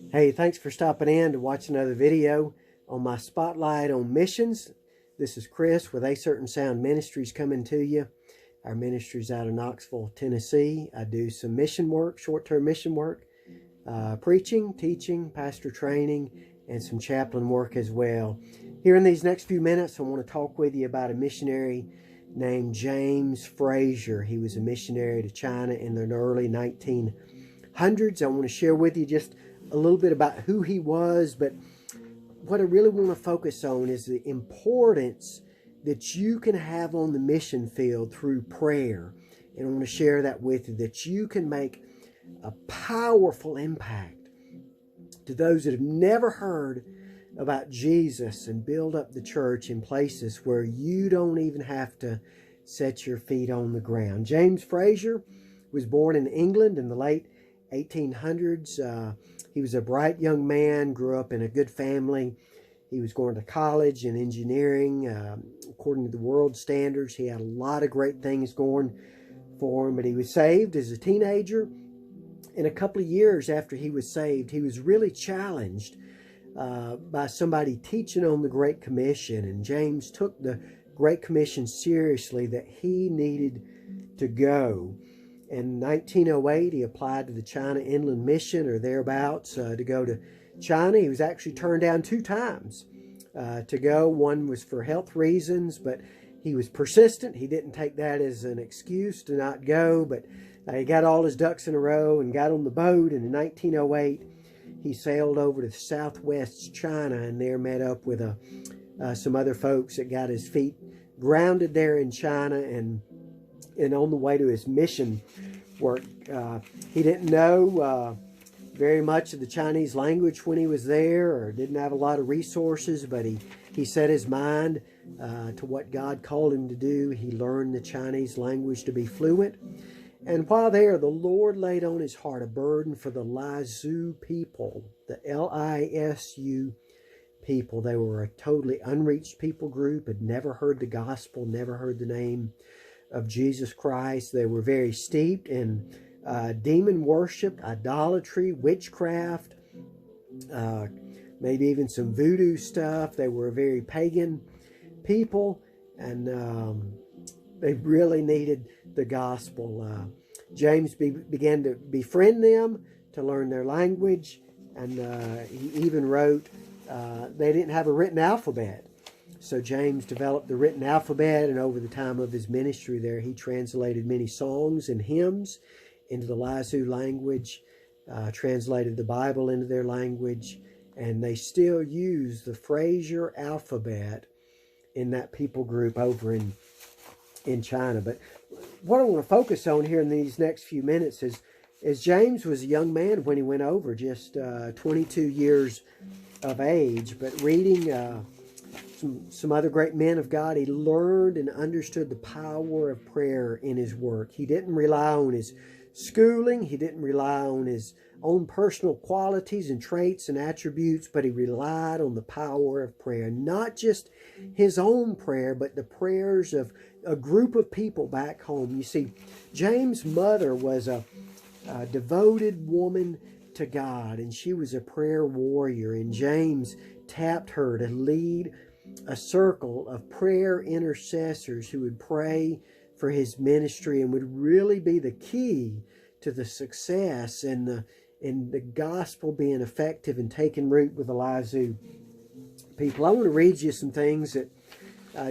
Hey, thanks for stopping in to watch another video on my spotlight on missions. This is Chris with A Certain Sound Ministries coming to you. Our ministry's out of Knoxville, Tennessee. I do some mission work, short-term mission work, preaching, teaching, pastor training, and some chaplain work as well. Here in these next few minutes, I want to talk with you about a missionary named James Fraser. He was a missionary to China in the early 1900s. I want to share with you just a little bit about who he was, but what I really want to focus on is the importance that you can have on the mission field through prayer. And I want to share that with you, that you can make a powerful impact to those that have never heard about Jesus and build up the church in places where you don't even have to set your feet on the ground. James Fraser was born in England in the late 1800s. He was a bright young man, grew up in a good family. He was going to college in engineering. According to the world standards, he had a lot of great things going for him, but he was saved as a teenager. And a couple of years after he was saved, he was really challenged by somebody teaching on the Great Commission. And James took the Great Commission seriously, that he needed to go. In 1908, he applied to the China Inland Mission or thereabouts to go to China. He was actually turned down 2 times to go. One was for health reasons, but he was persistent. He didn't take that as an excuse to not go, but he got all his ducks in a row and got on the boat. And in 1908, he sailed over to southwest China and there met up with some other folks that got his feet grounded there in China. And on the way to his mission work, he didn't know very much of the Chinese language when he was there, or didn't have a lot of resources, but he set his mind to what God called him to do. He learned the Chinese language to be fluent. And while there, the Lord laid on his heart a burden for the Lisu people, the Lisu people. They were a totally unreached people group, had never heard the gospel, never heard the name of Jesus Christ. They were very steeped in demon worship, idolatry, witchcraft, maybe even some voodoo stuff. They were a very pagan people, and they really needed the gospel. James began to befriend them, to learn their language, and he even wrote, they didn't have a written alphabet. So James developed the written alphabet, and over the time of his ministry there, he translated many songs and hymns into the Lisu language, translated the Bible into their language, and they still use the Fraser alphabet in that people group over in China. But what I want to focus on here in these next few minutes is James was a young man when he went over, just 22 years of age, but reading some other great men of God, he learned and understood the power of prayer in his work. He didn't rely on his schooling. He didn't rely on his own personal qualities and traits and attributes, but he relied on the power of prayer. Not just his own prayer, but the prayers of a group of people back home. You see, James' mother was a devoted woman to God, and she was a prayer warrior, and James tapped her to lead a circle of prayer intercessors who would pray for his ministry and would really be the key to the success and the gospel being effective and taking root with the Lisu people. I want to read you some things that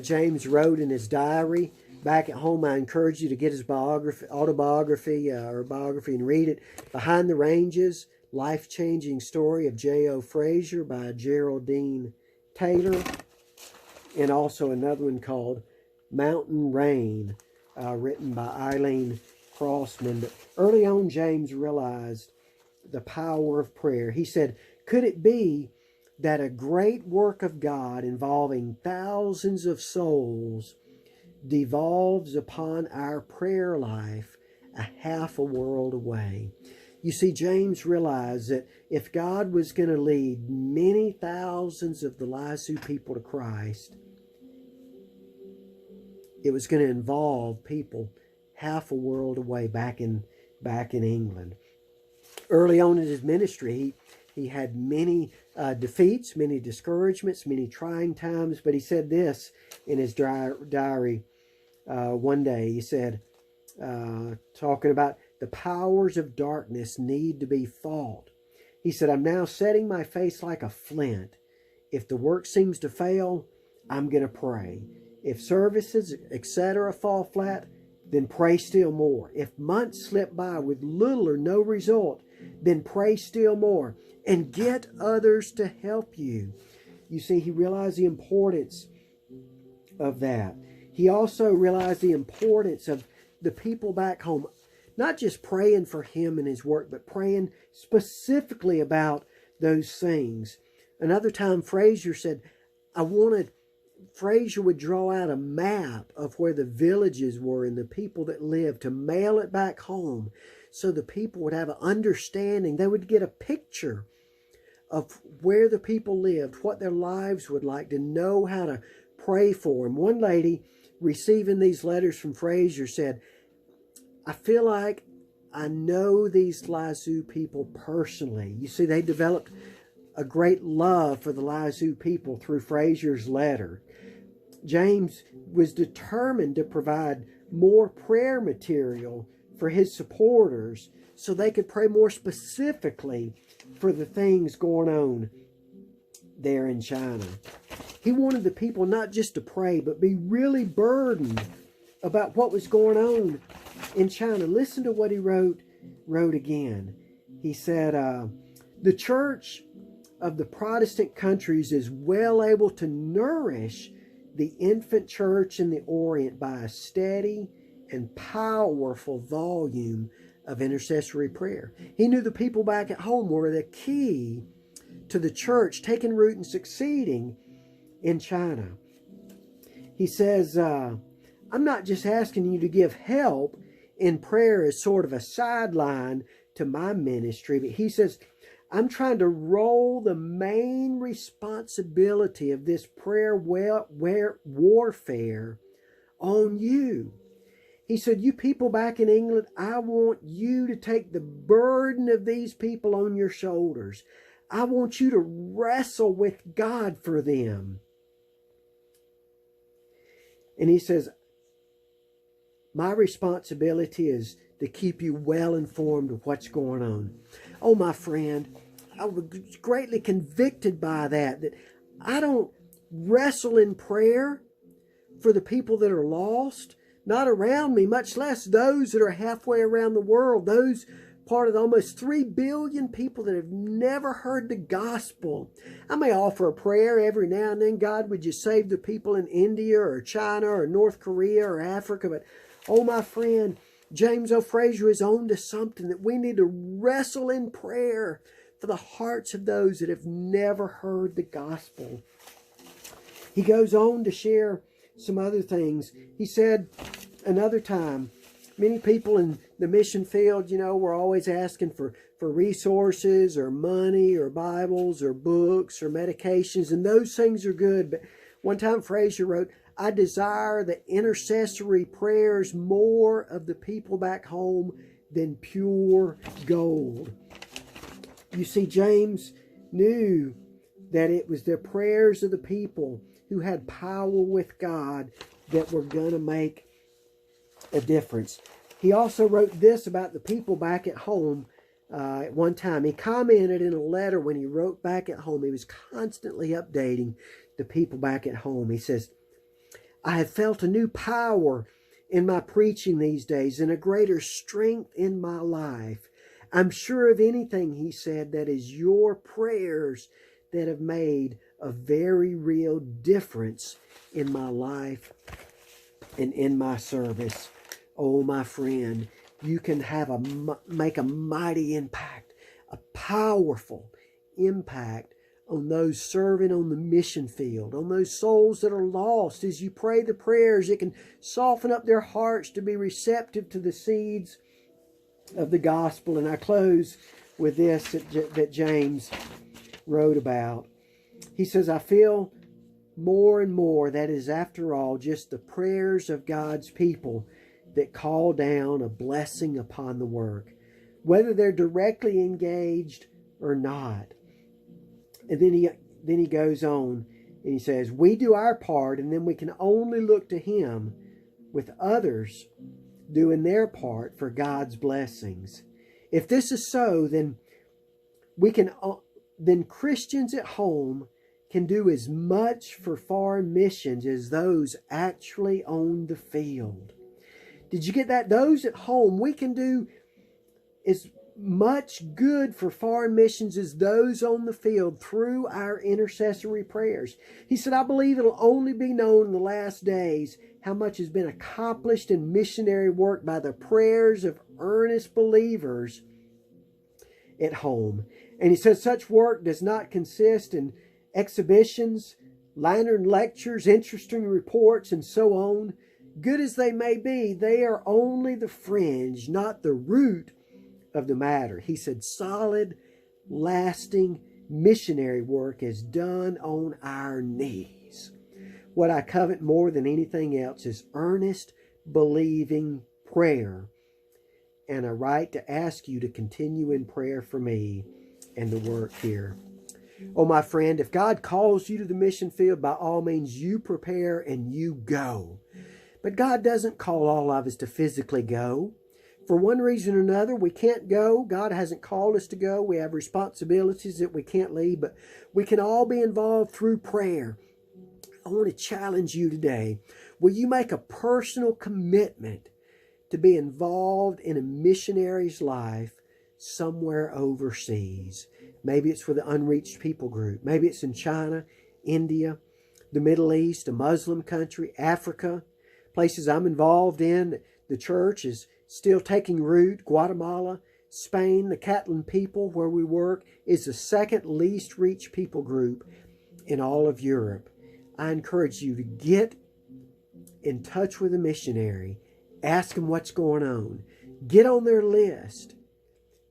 James wrote in his diary. Back at home, I encourage you to get his autobiography or biography and read it. Behind the Ranges, Life-Changing Story of J.O. Fraser by Geraldine Taylor. And also another one called Mountain Rain, written by Eileen Crossman. But early on, James realized the power of prayer. He said, could it be that a great work of God involving thousands of souls devolves upon our prayer life a half a world away? You see, James realized that if God was going to lead many thousands of the Lisu people to Christ, it was going to involve people half a world away back in England. Early on in his ministry, He had many defeats, many discouragements, many trying times. But he said this in his diary one day. He said, talking about the powers of darkness need to be fought. He said, I'm now setting my face like a flint. If the work seems to fail, I'm going to pray. If services, etc., fall flat, then pray still more. If months slip by with little or no result, then pray still more and get others to help you. You see, he realized the importance of that. He also realized the importance of the people back home, not just praying for him and his work, but praying specifically about those things. Another time, Fraser said, Fraser would draw out a map of where the villages were and the people that lived to mail it back home so the people would have an understanding. They would get a picture of where the people lived, what their lives would like, to know how to pray for them. One lady receiving these letters from Fraser said, I feel like I know these Lazoo people personally. You see, they developed a great love for the Lazoo people through Fraser's letter. James was determined to provide more prayer material for his supporters so they could pray more specifically for the things going on there in China. He wanted the people not just to pray, but be really burdened about what was going on in China. Listen to what he wrote again. He said, the church of the Protestant countries is well able to nourish the infant church in the Orient by a steady and powerful volume of intercessory prayer. He knew the people back at home were the key to the church taking root and succeeding in China. He says, I'm not just asking you to give help in prayer as sort of a sideline to my ministry, but he says, I'm trying to roll the main responsibility of this prayer warfare on you. He said, you people back in England, I want you to take the burden of these people on your shoulders. I want you to wrestle with God for them. And he says, my responsibility is to keep you well informed of what's going on. Oh, my friend, I was greatly convicted by that I don't wrestle in prayer for the people that are lost, not around me, much less those that are halfway around the world, those part of the almost 3 billion people that have never heard the gospel. I may offer a prayer every now and then, God, would you save the people in India or China or North Korea or Africa, but oh, my friend, James Fraser is on to something that we need to wrestle in prayer for the hearts of those that have never heard the gospel. He goes on to share some other things. He said another time, many people in the mission field, were always asking for resources or money or Bibles or books or medications, and those things are good. But one time Fraser wrote, I desire the intercessory prayers more of the people back home than pure gold. You see, James knew that it was the prayers of the people who had power with God that were going to make a difference. He also wrote this about the people back at home at one time. He commented in a letter when he wrote back at home. He was constantly updating the people back at home. He says, I have felt a new power in my preaching these days and a greater strength in my life. I'm sure of anything, he said, that is your prayers that have made a very real difference in my life and in my service. Oh, my friend, you can make a mighty impact, a powerful impact on those serving on the mission field, on those souls that are lost. As you pray the prayers, it can soften up their hearts to be receptive to the seeds of the gospel. And I close with this that James wrote about. He says, I feel more and more that is, after all, just the prayers of God's people that call down a blessing upon the work, whether they're directly engaged or not. And then he goes on and he says, we do our part, and then we can only look to him with others doing their part for God's blessings. If this is so, then Christians at home can do as much for foreign missions as those actually on the field. Did you get that? Those at home, we can do as much good for foreign missions as those on the field through our intercessory prayers. He said, I believe it'll only be known in the last days how much has been accomplished in missionary work by the prayers of earnest believers at home. And he said such work does not consist in exhibitions, lantern lectures, interesting reports, and so on. Good as they may be, they are only the fringe, not the root of the matter. He said solid, lasting missionary work is done on our knees. What I covet more than anything else is earnest, believing prayer, and a right to ask you to continue in prayer for me and the work here. Oh, my friend, if God calls you to the mission field, by all means, you prepare and you go. But God doesn't call all of us to physically go. For one reason or another, we can't go. God hasn't called us to go. We have responsibilities that we can't leave, but we can all be involved through prayer. I want to challenge you today. Will you make a personal commitment to be involved in a missionary's life somewhere overseas? Maybe it's with an unreached people group. Maybe it's in China, India, the Middle East, a Muslim country, Africa, places I'm involved in. The church is still taking root. Guatemala, Spain, the Catalan people where we work is the second least reached people group in all of Europe. I encourage you to get in touch with a missionary. Ask them what's going on. Get on their list.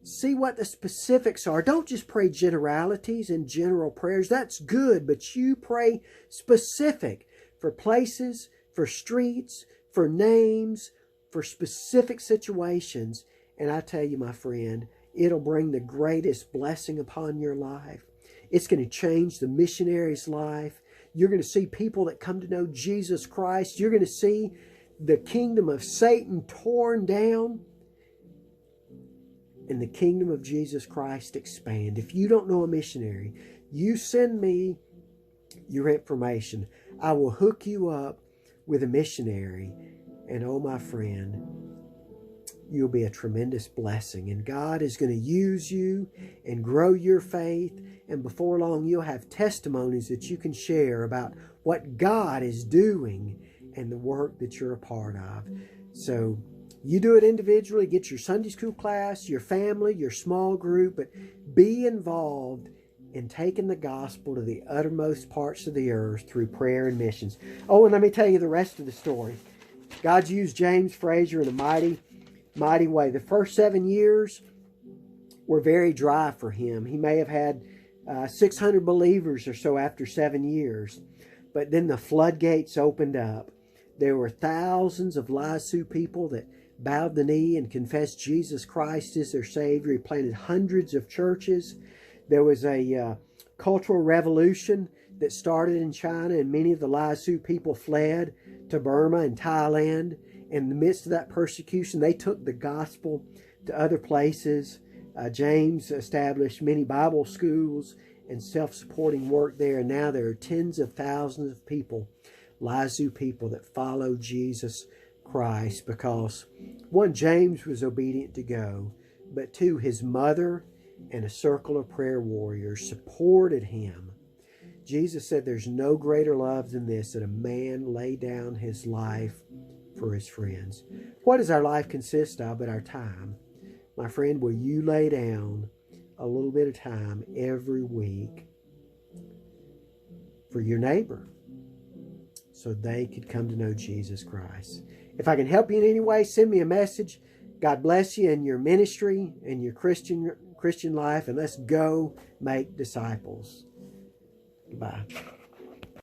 See what the specifics are. Don't just pray generalities and general prayers. That's good, but you pray specific for places, for streets, for names, for specific situations. And I tell you, my friend, it'll bring the greatest blessing upon your life. It's going to change the missionary's life. You're going to see people that come to know Jesus Christ. You're going to see the kingdom of Satan torn down and the kingdom of Jesus Christ expand. If you don't know a missionary, you send me your information. I will hook you up with a missionary. And oh, my friend, you'll be a tremendous blessing. And God is going to use you and grow your faith. And before long, you'll have testimonies that you can share about what God is doing and the work that you're a part of. So you do it individually. Get your Sunday school class, your family, your small group, but be involved in taking the gospel to the uttermost parts of the earth through prayer and missions. Oh, and let me tell you the rest of the story. God's used James Fraser in a mighty, mighty way. The first 7 years were very dry for him. He may have had 600 believers or so after 7 years. But then the floodgates opened up. There were thousands of Lisu people that bowed the knee and confessed Jesus Christ as their Savior. He planted hundreds of churches. There was a cultural revolution that started in China, and many of the Lisu people fled to Burma and Thailand. In the midst of that persecution, they took the gospel to other places. James established many Bible schools and self-supporting work there, and now there are tens of thousands of people, Lisu people, that follow Jesus Christ because, one, James was obedient to go, but two, his mother and a circle of prayer warriors supported him. Jesus said there's no greater love than this, that a man lay down his life for his friends. What does our life consist of but our time? My friend, will you lay down a little bit of time every week for your neighbor so they could come to know Jesus Christ? If I can help you in any way, send me a message. God bless you in your ministry and your Christian life, and let's go make disciples. Goodbye.